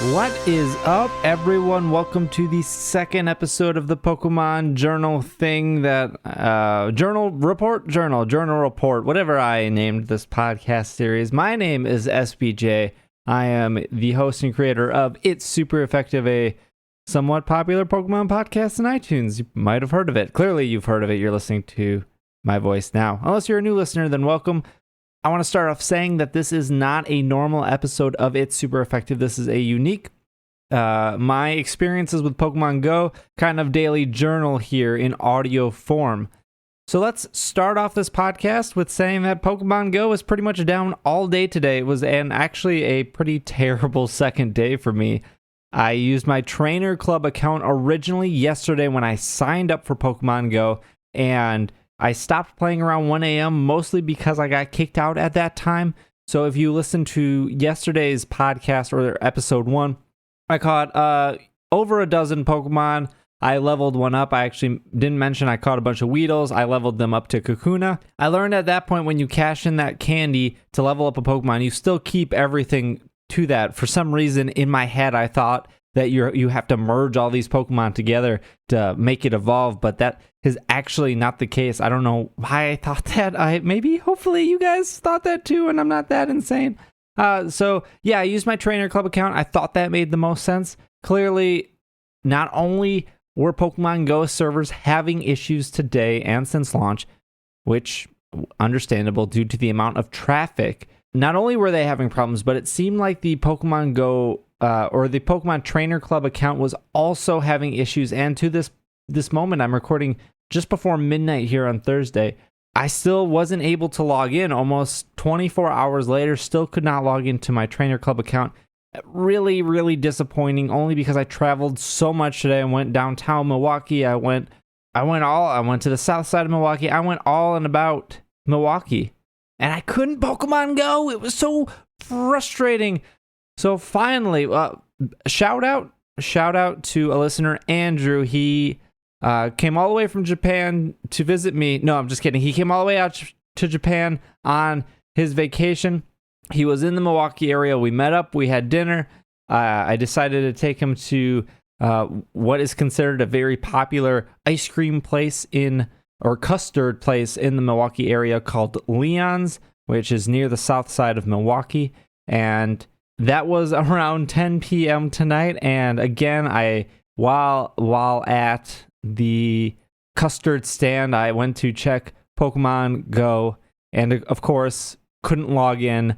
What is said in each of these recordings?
What is up, everyone? Welcome to the second episode of the Pokemon Journal thing that, Journal Report, whatever I named this podcast series. My name is SBJ. I am the host and creator of It's Super Effective, a somewhat popular Pokemon podcast in iTunes. You might have heard of it. Clearly, you've heard of it. You're listening to my voice now. Unless you're a new listener, then welcome. I want to start off saying that this is not a normal episode of It's Super Effective. This is a unique, my experiences with Pokemon Go kind of daily journal here in audio form. So let's start off this podcast with saying that Pokemon Go is pretty much down all day today. It was actually a pretty terrible second day for me. I used my Trainer Club account originally yesterday when I signed up for Pokemon Go, and I stopped playing around 1 a.m. mostly because I got kicked out at that time. So if you listen to yesterday's podcast or episode 1, I caught over a dozen Pokemon. I leveled one up. I actually didn't mention I caught a bunch of Weedles. I leveled them up to Kakuna. I learned at that point when you cash in that candy to level up a Pokemon, you still keep everything to that. For some reason in my head, I thought that you have to merge all these Pokemon together to make it evolve, but that is actually not the case. I don't know why I thought that. Hopefully you guys thought that too, and I'm not that insane. So yeah, I used my Trainer Club account. I thought that made the most sense. Clearly, not only were Pokemon Go servers having issues today and since launch, which understandable due to the amount of traffic, not only were they having problems, but it seemed like the Pokemon Go or the Pokemon Trainer Club account was also having issues. And to this moment, I'm recording just before midnight here on Thursday. I still wasn't able to log in almost 24 hours later, still could not log into my Trainer Club account. Really, really disappointing, only because I traveled so much today. I went downtown Milwaukee. I went to the south side of Milwaukee. I went all and about Milwaukee, and I couldn't Pokemon Go. It was so frustrating. So finally, shout out to a listener, Andrew. He came all the way from Japan to visit me. No, I'm just kidding. He came all the way out to Japan on his vacation. He was in the Milwaukee area. We met up. We had dinner. I decided to take him to what is considered a very popular ice cream place or custard place in the Milwaukee area called Leon's, which is near the south side of Milwaukee. And that was around 10 p.m. tonight. And again, while at the custard stand, I went to check Pokemon Go, and of course couldn't log in.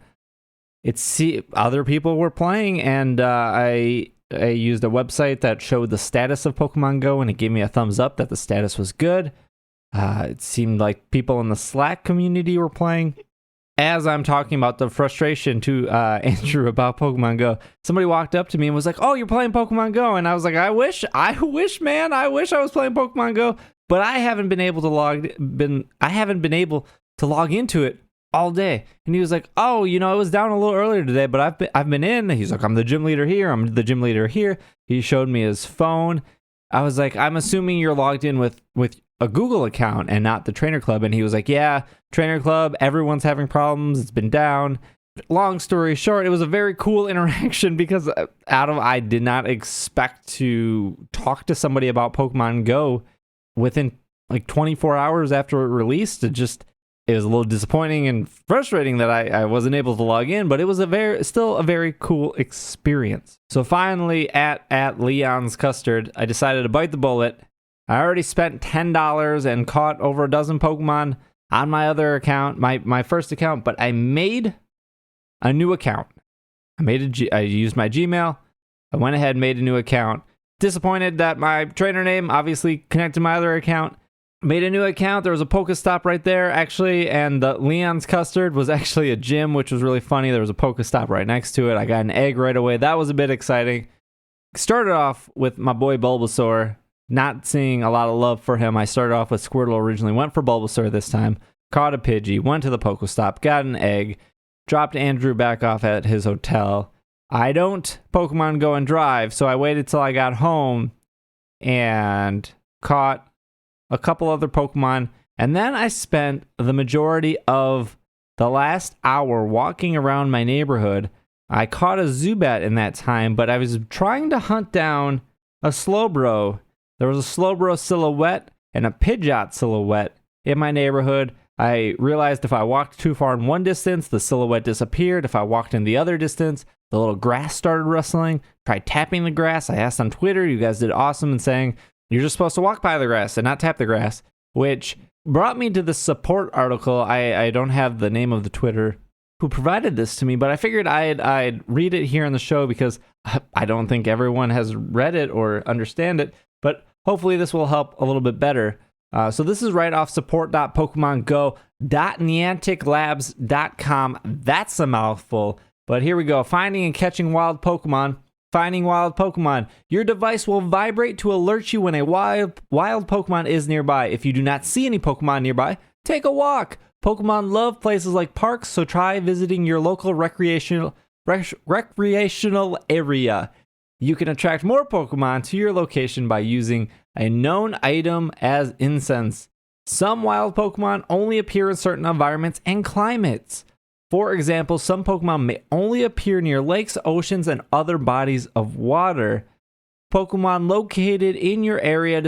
Other people were playing, and I used a website that showed the status of Pokemon Go, and it gave me a thumbs up that the status was good. It seemed like people in the Slack community were playing. As I'm talking about the frustration to Andrew about Pokemon Go, somebody walked up to me and was like, "Oh, you're playing Pokemon Go?" And I was like, I wish, man, I wish I was playing Pokemon Go, but I haven't been able to log into it all day. And he was like, "Oh, it was down a little earlier today, but I've been in." He's like, "I'm the gym leader here." He showed me his phone. I was like, "I'm assuming you're logged in with a Google account and not the Trainer Club." And he was like, "Yeah, Trainer Club, everyone's having problems. It's been down." Long story short, it was a very cool interaction because I did not expect to talk to somebody about Pokemon Go within like 24 hours after it released. It was a little disappointing and frustrating that I wasn't able to log in, but it was still a very cool experience. So finally at Leon's Custard, I decided to bite the bullet. I already spent $10 and caught over a dozen Pokemon on my other account, my first account, but I made a new account. I used my Gmail. I went ahead and made a new account. Disappointed that my trainer name obviously connected to my other account. Made a new account. There was a Pokestop right there, actually, and the Leon's Custard was actually a gym, which was really funny. There was a Pokestop right next to it. I got an egg right away. That was a bit exciting. Started off with my boy Bulbasaur. Not seeing a lot of love for him. I started off with Squirtle originally, went for Bulbasaur this time, caught a Pidgey, went to the Pokestop, got an egg, dropped Andrew back off at his hotel. I don't Pokemon Go and drive, so I waited till I got home and caught a couple other Pokemon, and then I spent the majority of the last hour walking around my neighborhood I caught a Zubat in that time, but I was trying to hunt down a Slowbro. There was a Slowbro silhouette and a Pidgeot silhouette in my neighborhood. I realized if I walked too far in one distance, the silhouette disappeared. If I walked in the other distance, the little grass started rustling. Tried tapping the grass. I asked on Twitter. You guys did awesome in saying you're just supposed to walk by the grass and not tap the grass, which brought me to the support article. I don't have the name of the Twitter who provided this to me, but I figured I'd read it here in the show because I don't think everyone has read it or understand it, but hopefully this will help a little bit better. So this is right off support.pokemongo.nianticlabs.com. That's a mouthful, but here we go. Finding and catching wild Pokemon. Finding wild Pokemon. Your device will vibrate to alert you when a wild Pokemon is nearby. If you do not see any Pokemon nearby, take a walk. Pokemon love places like parks, so try visiting your local recreational area. You can attract more Pokemon to your location by using a known item as incense. Some wild Pokemon only appear in certain environments and climates. For example, some Pokemon may only appear near lakes, oceans, and other bodies of water. Pokemon located in your area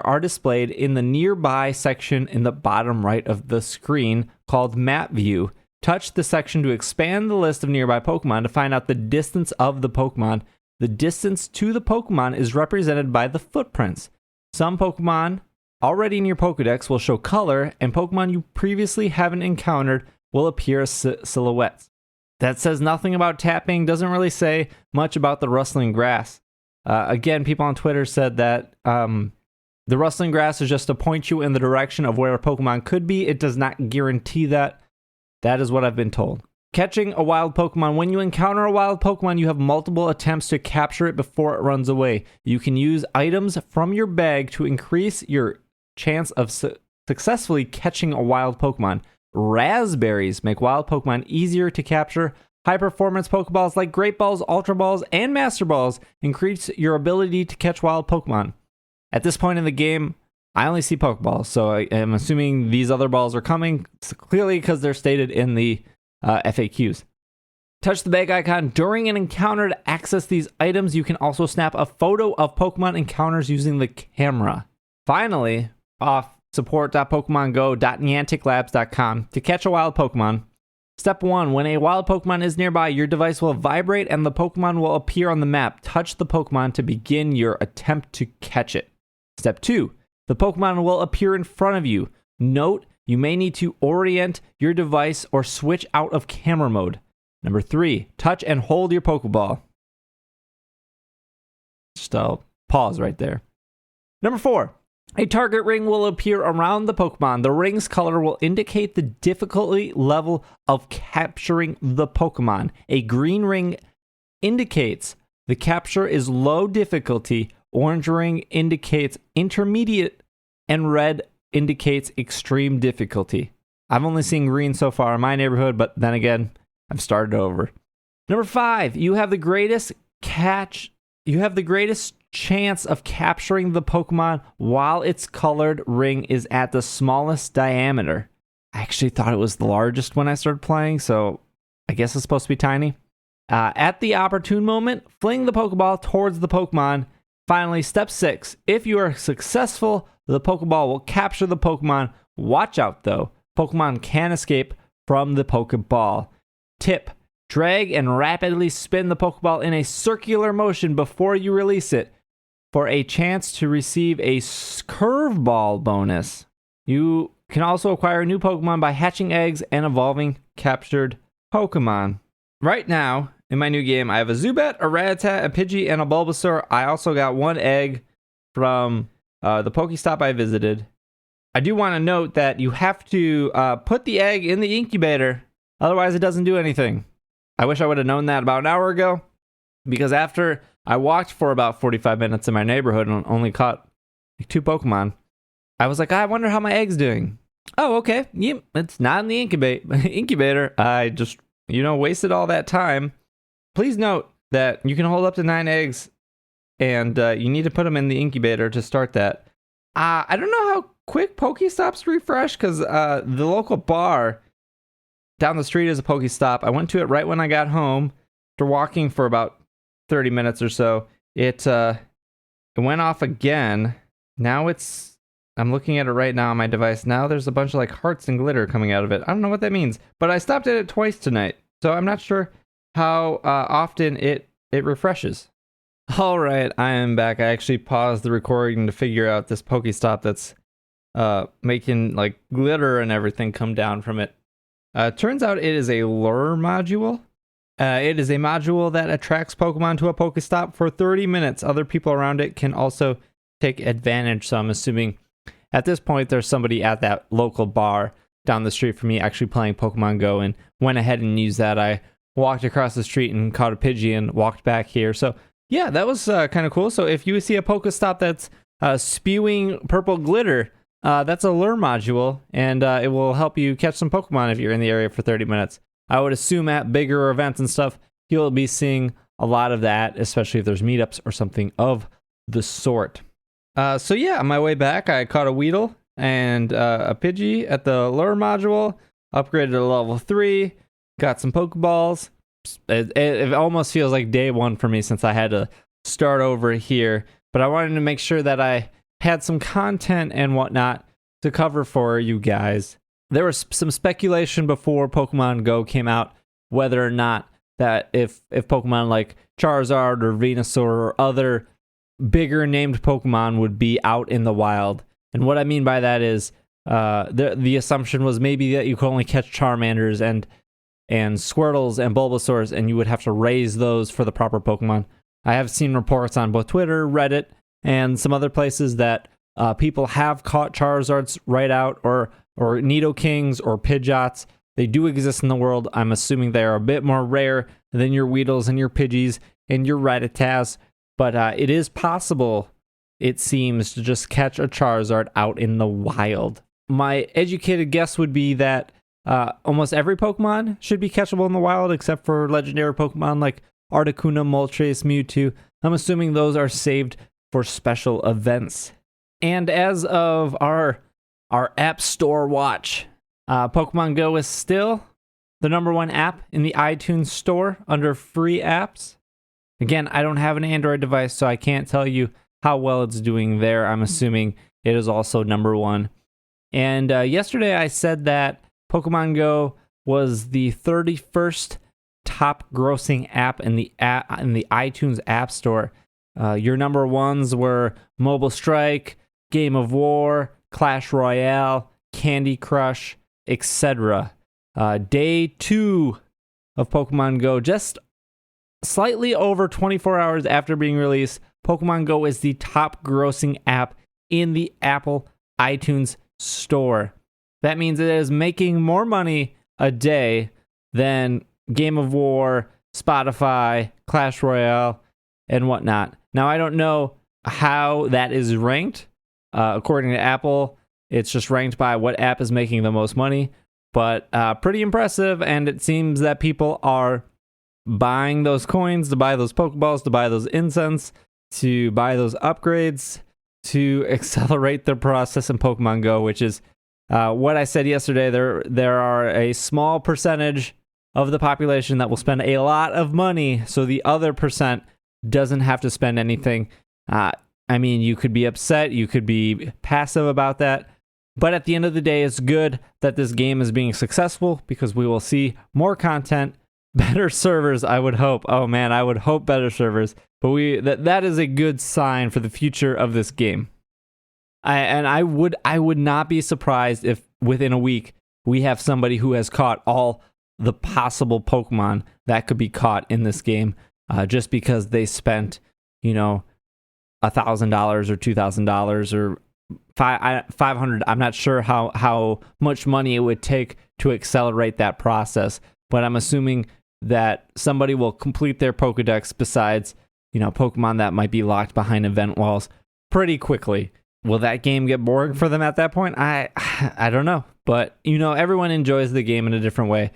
are displayed in the nearby section in the bottom right of the screen called Map View. Touch the section to expand the list of nearby Pokemon to find out the distance of the Pokemon. The distance to the Pokemon is represented by the footprints. Some Pokemon already in your Pokedex will show color, and Pokemon you previously haven't encountered will appear as silhouettes. That says nothing about tapping, doesn't really say much about the rustling grass. Again, people on Twitter said that the rustling grass is just to point you in the direction of where a Pokemon could be. It does not guarantee that. That is what I've been told. Catching a wild Pokemon. When you encounter a wild Pokemon, you have multiple attempts to capture it before it runs away. You can use items from your bag to increase your chance of successfully catching a wild Pokemon. Raspberries make wild Pokemon easier to capture. High-performance Pokeballs like Great Balls, Ultra Balls, and Master Balls increase your ability to catch wild Pokemon. At this point in the game, I only see Pokeballs, so I am assuming these other balls are coming, clearly because they're stated in the FAQs. Touch the bag icon during an encounter to access these items. You can also snap a photo of Pokemon encounters using the camera. Finally, off support.pokemongo.nianticlabs.com to catch a wild Pokemon. Step 1. When a wild Pokemon is nearby, your device will vibrate and the Pokemon will appear on the map. Touch the Pokemon to begin your attempt to catch it. Step 2. The Pokemon will appear in front of you. Note, you may need to orient your device or switch out of camera mode. Number 3. Touch and hold your Pokeball. Just I'll pause right there. Number 4. A target ring will appear around the Pokemon. The ring's color will indicate the difficulty level of capturing the Pokemon. A green ring indicates the capture is low difficulty, orange ring indicates intermediate, and red indicates extreme difficulty. I've only seen green so far in my neighborhood, but then again, I've started over. Number 5, you have the greatest chance of capturing the Pokemon while its colored ring is at the smallest diameter. I actually thought it was the largest when I started playing, so I guess it's supposed to be tiny. At the opportune moment, fling the Pokeball towards the Pokemon. Finally, step 6. If you are successful, the Pokeball will capture the Pokemon. Watch out, though. Pokemon can escape from the Pokeball. Tip: drag and rapidly spin the Pokeball in a circular motion before you release it for a chance to receive a curveball bonus. You can also acquire new Pokemon by hatching eggs and evolving captured Pokemon. Right now, in my new game, I have a Zubat, a Rattata, a Pidgey, and a Bulbasaur. I also got one egg from the Pokestop I visited. I do want to note that you have to put the egg in the incubator, otherwise it doesn't do anything. I wish I would have known that about an hour ago, because after I walked for about 45 minutes in my neighborhood and only caught 2 Pokemon, I was like, I wonder how my egg's doing. Oh, okay. Yep, it's not in the incubator. I just, wasted all that time. Please note that you can hold up to 9 eggs, and you need to put them in the incubator to start that. I don't know how quick Pokestops refresh, because the local bar down the street is a Pokestop. I went to it right when I got home. After walking for about 30 minutes or so, it went off again. Now I'm looking at it right now on my device. Now there's a bunch of like hearts and glitter coming out of it. I don't know what that means, but I stopped at it twice tonight, so I'm not sure how often it refreshes. All right, I am back. I actually paused the recording to figure out this Pokestop that's making like glitter and everything come down from it. Turns out it is a lure module. It is a module that attracts Pokemon to a Pokestop for 30 minutes. Other people around it can also take advantage, so I'm assuming at this point there's somebody at that local bar down the street from me actually playing Pokemon Go and went ahead and used that. I walked across the street and caught a Pidgey and walked back here. So yeah, that was kind of cool. So if you see a Pokestop that's spewing purple glitter, that's a lure module, and it will help you catch some Pokemon if you're in the area for 30 minutes. I would assume at bigger events and stuff, you'll be seeing a lot of that, especially if there's meetups or something of the sort. So yeah, on my way back, I caught a Weedle and a Pidgey at the lure module, upgraded to level 3, got some Pokeballs. It almost feels like day one for me since I had to start over here, but I wanted to make sure that I had some content and whatnot to cover for you guys. There was some speculation before Pokemon Go came out whether or not that if Pokemon like Charizard or Venusaur or other bigger named Pokemon would be out in the wild. And what I mean by that is the assumption was maybe that you could only catch Charmanders and Squirtles and Bulbasaurs, and you would have to raise those for the proper Pokemon. I have seen reports on both Twitter, Reddit, and some other places that people have caught Charizards right out, or Nidokings or Pidgeots. They do exist in the world. I'm assuming they are a bit more rare than your Weedles and your Pidgeys and your Rattatas, but it is possible, it seems, to just catch a Charizard out in the wild. My educated guess would be that almost every Pokemon should be catchable in the wild except for legendary Pokemon like Articuno, Moltres, Mewtwo. I'm assuming those are saved for special events. And as of our App Store watch, Pokemon Go is still the #1 app in the iTunes store under free apps. Again, I don't have an Android device, so I can't tell you how well it's doing there. I'm assuming it is also #1. And yesterday I said that Pokemon Go was the 31st top grossing app in the iTunes App Store. Your #1s were Mobile Strike, Game of War, Clash Royale, Candy Crush, etc. Day 2 of Pokemon Go, just slightly over 24 hours after being released, Pokemon Go is the top grossing app in the Apple iTunes Store. That means it is making more money a day than Game of War, Spotify, Clash Royale, and whatnot. Now, I don't know how that is ranked. According to Apple, it's just ranked by what app is making the most money, but pretty impressive, and it seems that people are buying those coins to buy those Pokeballs, to buy those incense, to buy those upgrades, to accelerate the process in Pokemon Go, which is what I said yesterday. There are a small percentage of the population that will spend a lot of money, so the other percent doesn't have to spend anything. I mean, you could be upset, you could be passive about that, but at the end of the day, it's good that this game is being successful because we will see more content, better servers, I would hope. Oh man, I would hope better servers, but that is a good sign for the future of this game. I would not be surprised if within a week we have somebody who has caught all the possible Pokemon that could be caught in this game, just because they spent, $1,000 or $2,000 or $500. I'm not sure how much money it would take to accelerate that process, but I'm assuming that somebody will complete their Pokedex besides, Pokemon that might be locked behind event walls pretty quickly. Will that game get boring for them at that point? I don't know, but everyone enjoys the game in a different way.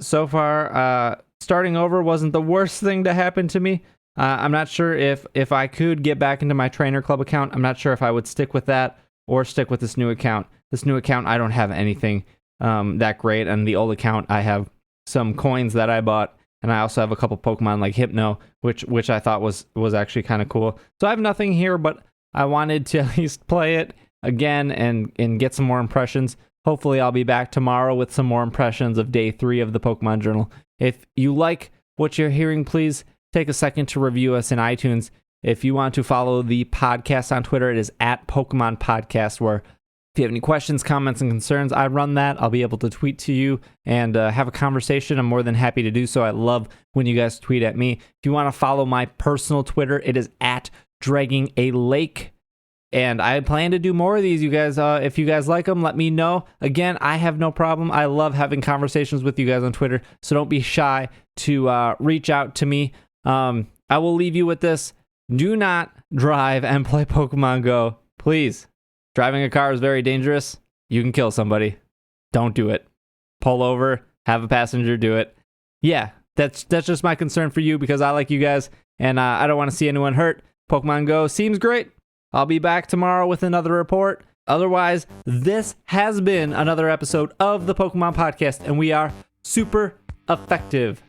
So far, starting over wasn't the worst thing to happen to me. I'm not sure if I could get back into my Trainer Club account. I'm not sure if I would stick with that or stick with this new account. This new account, I don't have anything that great. And the old account, I have some coins that I bought, and I also have a couple Pokemon like Hypno, which I thought was actually kind of cool. So I have nothing here, but I wanted to at least play it again and get some more impressions. Hopefully I'll be back tomorrow with some more impressions of day 3 of the Pokemon Journal. If you like what you're hearing, please take a second to review us in iTunes. If you want to follow the podcast on Twitter, it is at Pokemon Podcast, where if you have any questions, comments, and concerns, I run that. I'll be able to tweet to you and have a conversation. I'm more than happy to do so. I love when you guys tweet at me. If you want to follow my personal Twitter, it is at Dragging a Lake. And I plan to do more of these, you guys. If you guys like them, let me know. Again, I have no problem. I love having conversations with you guys on Twitter, so don't be shy to reach out to me. I will leave you with this. Do not drive and play Pokemon Go. Please. Driving a car is very dangerous. You can kill somebody. Don't do it. Pull over. Have a passenger do it. Yeah, that's just my concern for you, because I like you guys, and I don't want to see anyone hurt. Pokemon Go seems great. I'll be back tomorrow with another report. Otherwise, this has been another episode of the Pokemon Podcast, and we are super effective.